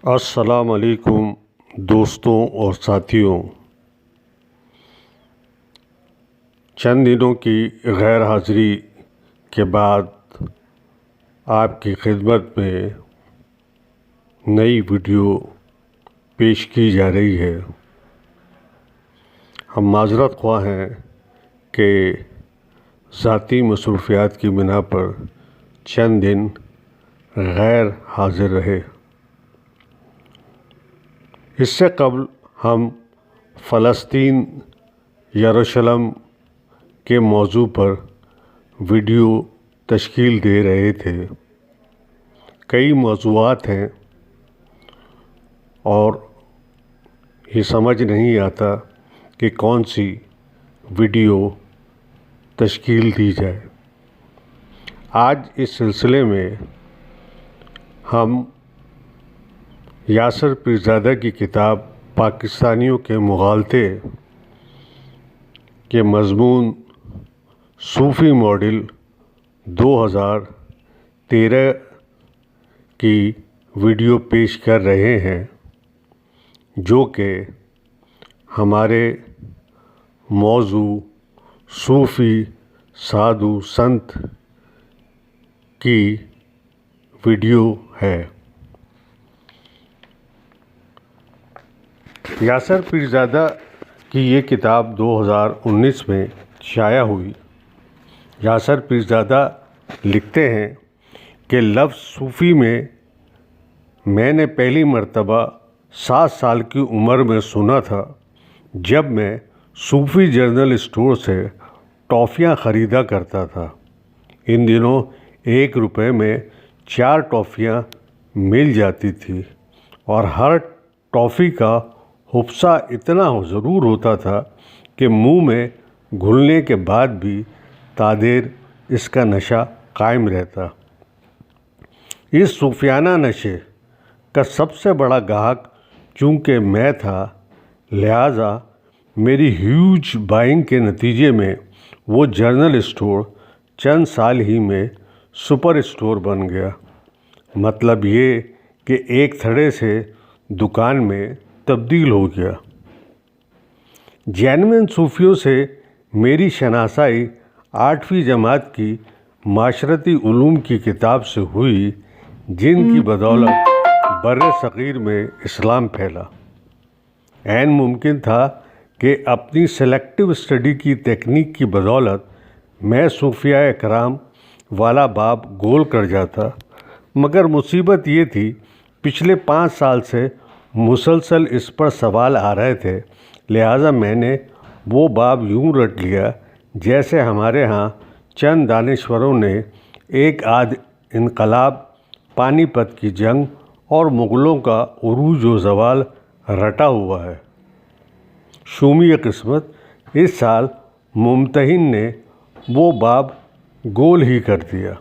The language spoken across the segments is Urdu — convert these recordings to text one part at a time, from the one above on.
السلام علیکم دوستوں اور ساتھیوں، چند دنوں کی غیر حاضری کے بعد آپ کی خدمت میں نئی ویڈیو پیش کی جا رہی ہے۔ ہم معذرت خواہ ہیں کہ ذاتی مصروفیات کی بنا پر چند دن غیر حاضر رہے۔ اس سے قبل ہم فلسطین یروشلم کے موضوع پر ویڈیو تشکیل دے رہے تھے۔ کئی موضوعات ہیں اور یہ سمجھ نہیں آتا کہ کون سی ویڈیو تشکیل دی جائے۔ آج اس سلسلے میں ہم یاسر پیرزادہ کی کتاب پاکستانیوں کے مغالطے کے مضمون صوفی ماڈل 2013 کی ویڈیو پیش کر رہے ہیں، جو کہ ہمارے موضوع صوفی سادھو سنت کی ویڈیو ہے۔ یاسر پیرزادہ کی یہ کتاب 2019 میں شائع ہوئی۔ یاسر پیرزادہ لکھتے ہیں کہ لفظ صوفی میں نے پہلی مرتبہ 7 سال کی عمر میں سنا تھا، جب میں صوفی جنرل اسٹور سے ٹافیاں خریدا کرتا تھا۔ ان دنوں 1 روپے میں 4 ٹافیاں مل جاتی تھی اور ہر ٹافی کا حفظہ اتنا ضرور ہوتا تھا کہ منہ میں گھلنے کے بعد بھی تا دیر اس کا نشہ قائم رہتا۔ اس صوفیانہ نشے کا سب سے بڑا گاہک چونکہ میں تھا، لہٰذا میری ہیوج بائنگ کے نتیجے میں وہ جنرل اسٹور چند سال ہی میں سپر اسٹور بن گیا۔ مطلب یہ کہ ایک تھڑے سے دکان میں تبدیل ہو گیا۔ جینوین صوفیوں سے میری شناسائی 8ویں جماعت کی معاشرتی علوم کی کتاب سے ہوئی، جن کی بدولت بر صغیر میں اسلام پھیلا۔ عین ممکن تھا کہ اپنی سلیکٹو اسٹڈی کی تکنیک کی بدولت میں صوفیاء کرام والا باب گول کر جاتا، مگر مصیبت یہ تھی پچھلے 5 سال سے مسلسل اس پر سوال آ رہے تھے، لہٰذا میں نے وہ باب یوں رٹ لیا جیسے ہمارے ہاں چند دانشوروں نے ایک آدھ انقلاب، پانی پت کی جنگ اور مغلوں کا عروج و زوال رٹا ہوا ہے۔ شومی قسمت اس سال ممتحن نے وہ باب گول ہی کر دیا۔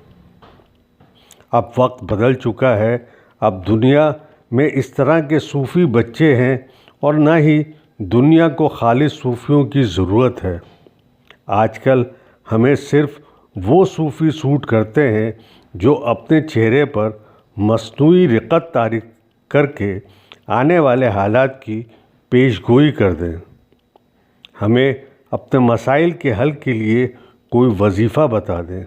اب وقت بدل چکا ہے، اب دنیا میں اس طرح کے صوفی بچے ہیں اور نہ ہی دنیا کو خالص صوفیوں کی ضرورت ہے۔ آج کل ہمیں صرف وہ صوفی سوٹ کرتے ہیں جو اپنے چہرے پر مصنوعی رقت طاری کر کے آنے والے حالات کی پیش گوئی کر دیں۔ ہمیں اپنے مسائل کے حل کے لیے کوئی وظیفہ بتا دیں،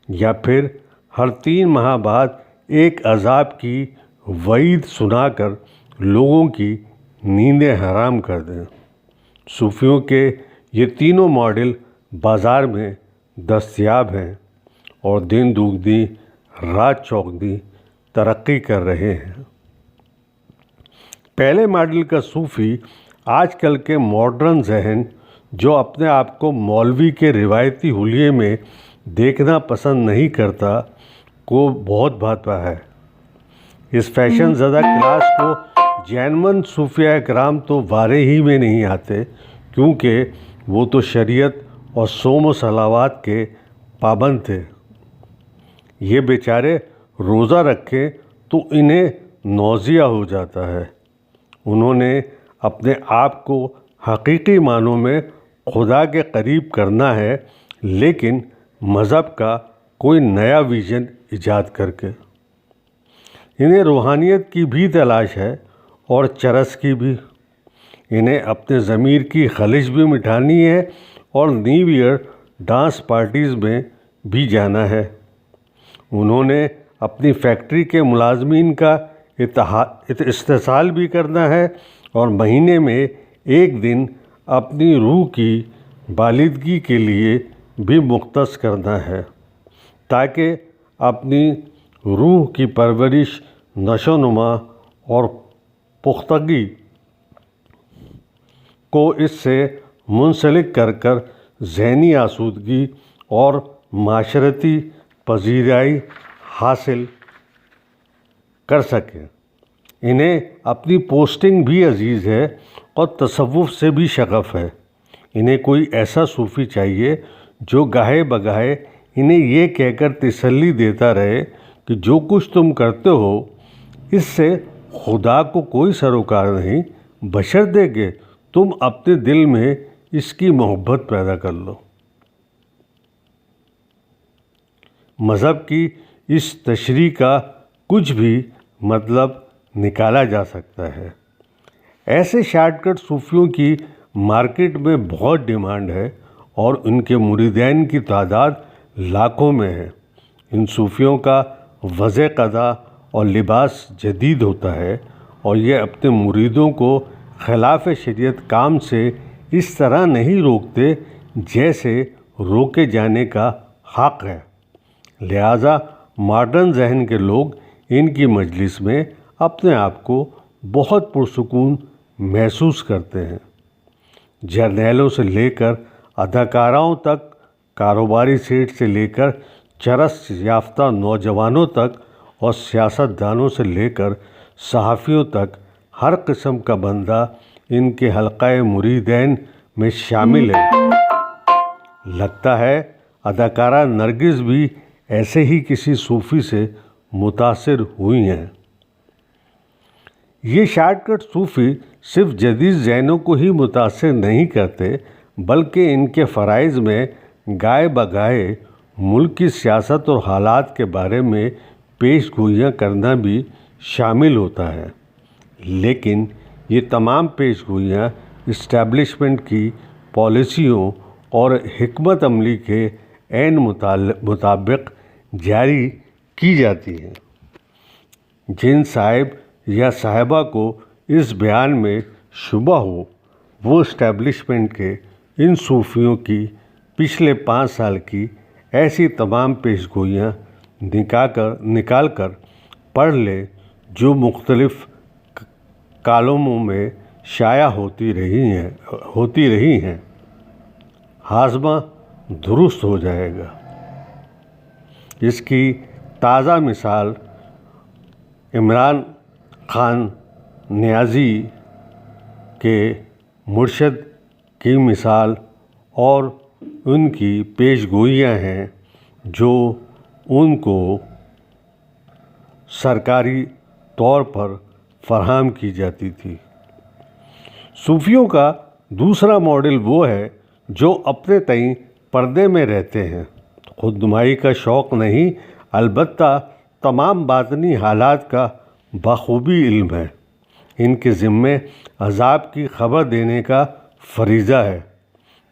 یا پھر ہر 3 ماہ بعد ایک عذاب کی وعید سنا کر لوگوں کی نیندیں حرام کر دیں۔ صوفیوں کے یہ تینوں ماڈل بازار میں دستیاب ہیں اور دن دوگنی رات چوگنی ترقی کر رہے ہیں۔ پہلے ماڈل کا صوفی آج کل کے ماڈرن ذہن، جو اپنے آپ کو مولوی کے روایتی حلیے میں دیکھنا پسند نہیں کرتا، کو بہت بھاتا ہے۔ اس فیشن زدہ کلاس کو جینون صوفیاء کرام تو وارے ہی میں نہیں آتے، کیونکہ وہ تو شریعت اور صوم و صلوات کے پابند تھے۔ یہ بیچارے روزہ رکھیں تو انہیں نوزیہ ہو جاتا ہے۔ انہوں نے اپنے آپ کو حقیقی معنوں میں خدا کے قریب کرنا ہے، لیکن مذہب کا کوئی نیا ویژن ایجاد کر کے۔ انہیں روحانیت کی بھی تلاش ہے اور چرس کی بھی۔ انہیں اپنے ضمیر کی خلش بھی مٹھانی ہے اور نیو ایئر ڈانس پارٹیز میں بھی جانا ہے۔ انہوں نے اپنی فیکٹری کے ملازمین کا استحصال بھی کرنا ہے اور مہینے میں ایک دن اپنی روح کی بالادگی کے لیے بھی مختص کرنا ہے، تاکہ اپنی روح کی پرورش، نشو و نما اور پختگی کو اس سے منسلک کر ذہنی آسودگی اور معاشرتی پذیرائی حاصل کر سکیں۔ انہیں اپنی پوسٹنگ بھی عزیز ہے اور تصوف سے بھی شغف ہے۔ انہیں کوئی ایسا صوفی چاہیے جو گاہے بگاہے انہیں یہ کہہ کر تسلی دیتا رہے کہ جو کچھ تم کرتے ہو اس سے خدا کو کوئی سروکار نہیں، بشرطے کہ تم اپنے دل میں اس کی محبت پیدا کر لو۔ مذہب کی اس تشریح کا کچھ بھی مطلب نکالا جا سکتا ہے۔ ایسے شارٹ کٹ صوفیوں کی مارکیٹ میں بہت ڈیمانڈ ہے اور ان کے مریدین کی تعداد لاکھوں میں ہے۔ ان صوفیوں کا وضع قضا اور لباس جدید ہوتا ہے اور یہ اپنے مریدوں کو خلاف شریعت کام سے اس طرح نہیں روکتے جیسے روکے جانے کا حق ہے۔ لہٰذا ماڈرن ذہن کے لوگ ان کی مجلس میں اپنے آپ کو بہت پرسکون محسوس کرتے ہیں۔ جرنیلوں سے لے کر اداکاراؤں تک، کاروباری سیٹ سے لے کر چرس یافتہ نوجوانوں تک اور سیاست دانوں سے لے کر صحافیوں تک ہر قسم کا بندہ ان کے حلقہ مریدین میں شامل ہے۔ لگتا ہے اداکارہ نرگس بھی ایسے ہی کسی صوفی سے متاثر ہوئی ہیں۔ یہ شارٹ کٹ صوفی صرف جدید ذہنوں کو ہی متاثر نہیں کرتے بلکہ ان کے فرائض میں گائے بگائے ملک کی سیاست اور حالات کے بارے میں پیش گوئیاں کرنا بھی شامل ہوتا ہے، لیکن یہ تمام پیش گوئیاں اسٹیبلشمنٹ کی پالیسیوں اور حکمت عملی کے عین مطابق جاری کی جاتی ہیں۔ جن صاحب یا صاحبہ کو اس بیان میں شبہ ہو وہ اسٹیبلشمنٹ کے ان صوفیوں کی پچھلے 5 سال کی ایسی تمام پیش گوئیاں نکال کر پڑھ لے جو مختلف کالموں میں شائع ہوتی رہی ہیں۔ ہاضمہ درست ہو جائے گا۔ اس کی تازہ مثال عمران خان نیازی کے مرشد کی مثال اور ان کی پیش گوئیاں ہیں جو ان کو سرکاری طور پر فراہم کی جاتی تھی۔ صوفیوں کا دوسرا ماڈل وہ ہے جو اپنے تئیں پردے میں رہتے ہیں، خود نمائی کا شوق نہیں، البتہ تمام باطنی حالات کا بخوبی علم ہے۔ ان کے ذمے عذاب کی خبر دینے کا فریضہ ہے۔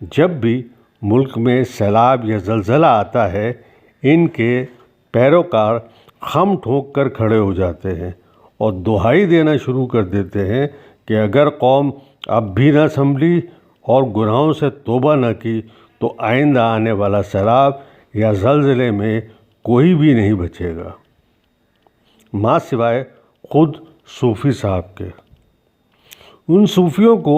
جب بھی ملک میں سیلاب یا زلزلہ آتا ہے ان کے پیروکار خم ٹھوک کر کھڑے ہو جاتے ہیں اور دہائی دینا شروع کر دیتے ہیں کہ اگر قوم اب بھی نہ سنبھلی اور گناہوں سے توبہ نہ کی تو آئندہ آنے والا سیلاب یا زلزلے میں کوئی بھی نہیں بچے گا، ماں سوائے خود صوفی صاحب کے۔ ان صوفیوں کو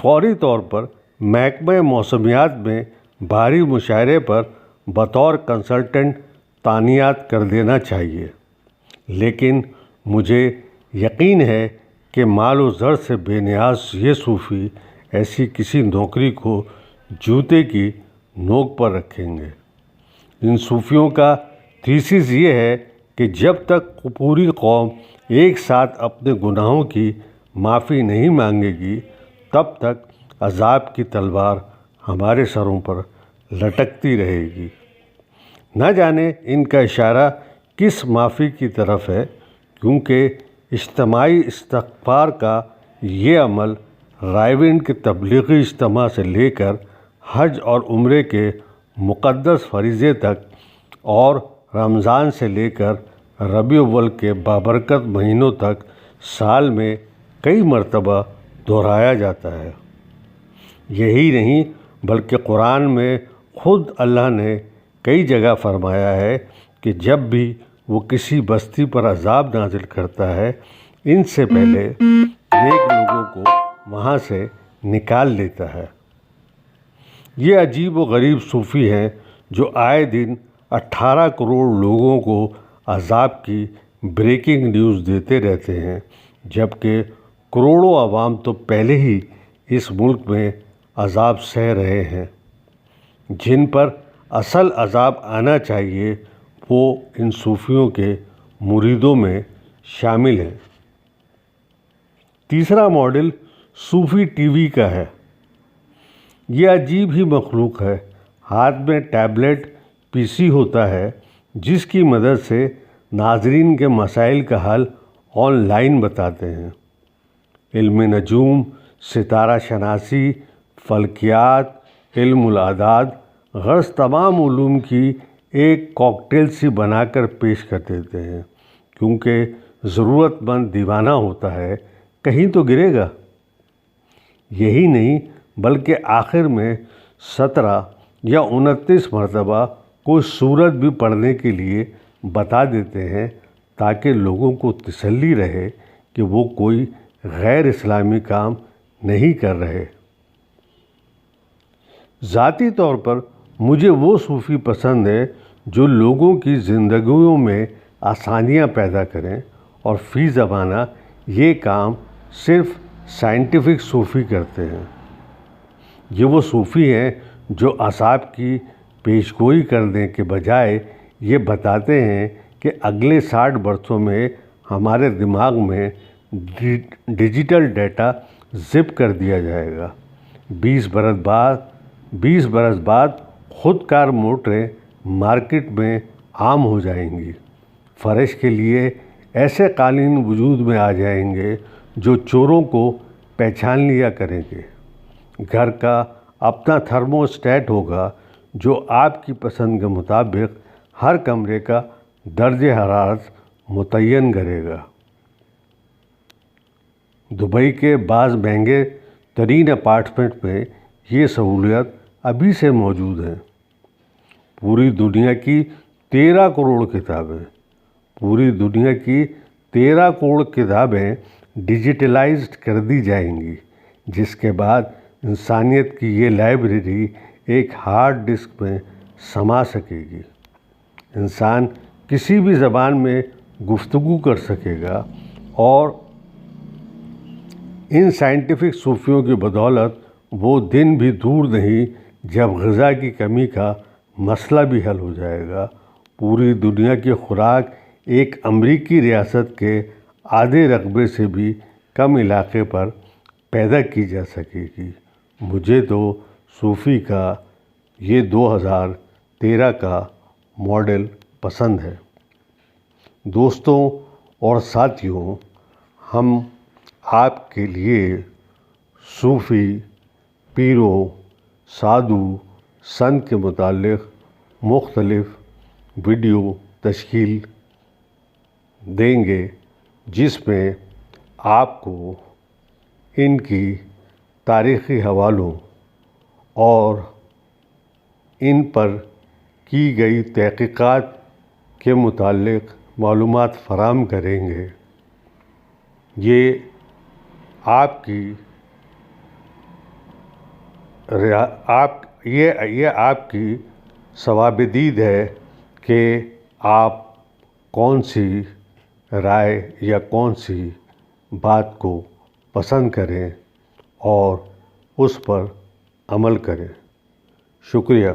فوری طور پر محکمہ موسمیات میں بھاری مشاعرے پر بطور کنسلٹنٹ تعینات کر دینا چاہیے، لیکن مجھے یقین ہے کہ مال و زر سے بے نیاز یہ صوفی ایسی کسی نوکری کو جوتے کی نوک پر رکھیں گے۔ ان صوفیوں کا تھیسس یہ ہے کہ جب تک پوری قوم ایک ساتھ اپنے گناہوں کی معافی نہیں مانگے گی تب تک عذاب کی تلوار ہمارے سروں پر لٹکتی رہے گی۔ نہ جانے ان کا اشارہ کس معافی کی طرف ہے، کیونکہ اجتماعی استغفار کا یہ عمل رائیونڈ کے تبلیغی اجتماع سے لے کر حج اور عمرے کے مقدس فریضے تک اور رمضان سے لے کر ربیع الاول کے بابرکت مہینوں تک سال میں کئی مرتبہ دہرایا جاتا ہے۔ یہی نہیں بلکہ قرآن میں خود اللہ نے کئی جگہ فرمایا ہے کہ جب بھی وہ کسی بستی پر عذاب نازل کرتا ہے ان سے پہلے نیک لوگوں کو وہاں سے نکال لیتا ہے۔ یہ عجیب و غریب صوفی ہیں جو آئے دن 18 کروڑ لوگوں کو عذاب کی بریکنگ نیوز دیتے رہتے ہیں، جبکہ کروڑوں عوام تو پہلے ہی اس ملک میں عذاب سہ رہے ہیں۔ جن پر اصل عذاب آنا چاہیے وہ ان صوفیوں کے مریدوں میں شامل ہیں۔ تیسرا ماڈل صوفی ٹی وی کا ہے۔ یہ عجیب ہی مخلوق ہے۔ ہاتھ میں ٹیبلٹ پی سی ہوتا ہے جس کی مدد سے ناظرین کے مسائل کا حل آن لائن بتاتے ہیں۔ علم نجوم، ستارہ شناسی، فلکیات، علم الاعداد غرض تمام علوم کی ایک کاکٹیل سی بنا کر پیش کر دیتے ہیں، کیونکہ ضرورت مند دیوانہ ہوتا ہے کہیں تو گرے گا۔ یہی نہیں بلکہ آخر میں 17 یا 29 مرتبہ کوئی سورت بھی پڑھنے کے لیے بتا دیتے ہیں تاکہ لوگوں کو تسلی رہے کہ وہ کوئی غیر اسلامی کام نہیں کر رہے۔ ذاتی طور پر مجھے وہ صوفی پسند ہے جو لوگوں کی زندگیوں میں آسانیاں پیدا کریں، اور فی زمانہ یہ کام صرف سائنٹیفک صوفی کرتے ہیں۔ یہ وہ صوفی ہیں جو عذاب کی پیشگوئی کرنے کے بجائے یہ بتاتے ہیں کہ اگلے 60 برسوں میں ہمارے دماغ میں ڈیجیٹل ڈیٹا زپ کر دیا جائے گا۔ 20 برس بعد خود کار موٹریں مارکیٹ میں عام ہو جائیں گی۔ فرش کے لیے ایسے قالین وجود میں آ جائیں گے جو چوروں کو پہچان لیا کریں گے۔ گھر کا اپنا تھرمو اسٹیٹ ہوگا جو آپ کی پسند کے مطابق ہر کمرے کا درجہ حرارت متعین کرے گا۔ دبئی کے بعض مہنگے ترین اپارٹمنٹ میں یہ سہولیت ابھی سے موجود ہے۔ پوری دنیا کی 13 کروڑ کتابیں ڈیجیٹلائزڈ کر دی جائیں گی، جس کے بعد انسانیت کی یہ لائبریری ایک ہارڈ ڈسک میں سما سکے گی۔ انسان کسی بھی زبان میں گفتگو کر سکے گا، اور ان سائنٹیفک صوفیوں کی بدولت وہ دن بھی دور نہیں جب غذا کی کمی کا مسئلہ بھی حل ہو جائے گا۔ پوری دنیا کی خوراک ایک امریکی ریاست کے آدھے رقبے سے بھی کم علاقے پر پیدا کی جا سکے گی۔ مجھے تو صوفی کا یہ 2013 کا ماڈل پسند ہے۔ دوستوں اور ساتھیوں، ہم آپ کے لیے صوفی، پیرو، سادھو، سنت کے متعلق مختلف ویڈیو تشکیل دیں گے جس میں آپ کو ان کی تاریخی حوالوں اور ان پر کی گئی تحقیقات کے متعلق معلومات فراہم کریں گے۔ یہ آپ کی ثواب دید ہے کہ آپ کون سی رائے یا کون سی بات کو پسند کریں اور اس پر عمل کریں۔ شکریہ۔